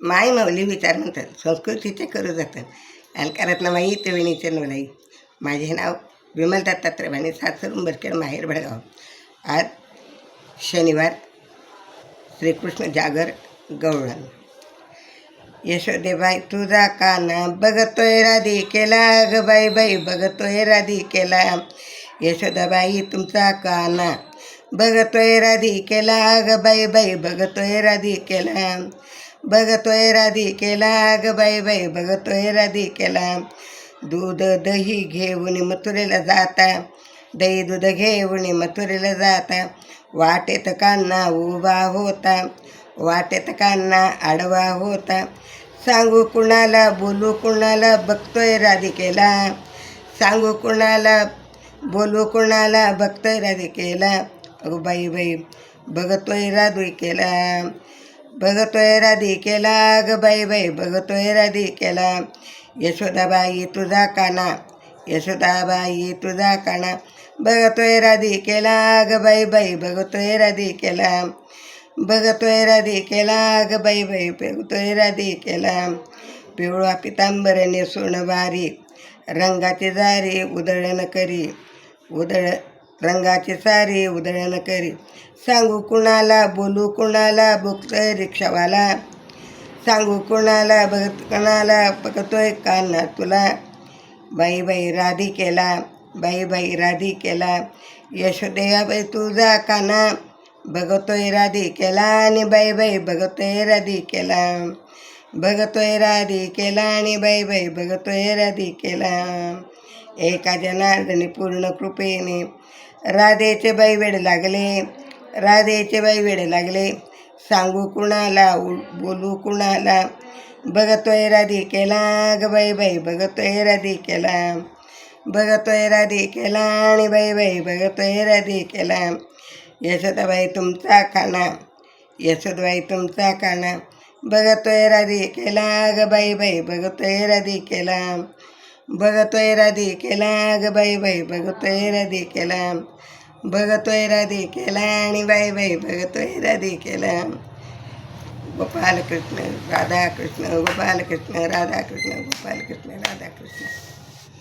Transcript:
माय माऊली विचार म्हणतात संस्कृतीचे करू जातात अलकारातनं माई तविणीचे नवलाई. माझे नाव विमल दत्तात्रय भाणे, सासर उंबरखेड, माहेर भडगाव. आज शनिवार, श्रीकृष्ण जागर गवळण. यशोदेबाई तुझा काना बघतोय राधिकेला, ग बाई बाई बघतोय राधिकेला. यशोदाबाई तुमचा काना बघतोय राधिकेला, ग बाई बाई बघतोय राधिकेला. बघतोय राधिकेला, ग बाई बाई बघतोय राधिकेला. दूध दही घेऊन मथुरेला जाता, दही दूध घेऊन मथुरेला जाता. वाटेत कान्हा उभा होता, वाटेत कान्हा आडवा होता. सांगू कुणाला बोलू कुणाला बघतोय राधिकेला, सांगू कुणाला बोलू कुणाला बघतोय राधिकेला. अगो बाई बाई बघतोय राधिकेला, बघतोय राधिकेला, ग बाई बाई बघतोय राधिकेला. यशोदाबाई तुझा काना, यशोदाबाई तुझा काना बघतोय राधिकेला, ग बाई बाई बघतोय राधिकेला. बघतोय राधिकेला, ग बाई बाई बघतोय राधिकेला. पिवळा पितांबर नेसून वारी, रंगाची जारी उधळण करी, रंगाची सारी उधळण करी. सांगू कुणाला बोलू कुणाला बघतोय रिक्षावाला, सांगू कुणाला कुणाला बघतोय कान्हा तुला. बाई बाई राधिकेला, बाई बाई राधिकेला. यशोदेबाई तुझा काना बघतोय राधिकेला, आणि बाई बाई बघतोय राधिकेला. बघतोय राधिकेला, आणि बाई बाई बघतोय राधिकेला. एका जनार्दनी पूर्ण कृपेने राधेचे बाई वेड लागले, राधेचे बाई वेड लागले. सांगू कुणाला बोलू कुणाला बघतोय राधिकेला, ग बाई बाई बघतोय राधिकेला. बघतोय राधिकेला, आणि बाई बाई बघतोय राधिकेला. यशोदाबाई तुमचा काना, यशोदाबाई तुमचा काना बघतोय राधिकेला, ग बाई बाई बघतोय राधिकेला. बघतोय राधिकेला, ग बाई बाई बघतोय राधिकेला. बघतोय राधिकेला, आणि बाई बाई बघतोय राधिकेला. गोपाल कृष्ण राधा कृष्ण, गोपाल कृष्ण राधा कृष्ण, गोपाल कृष्ण राधा कृष्ण.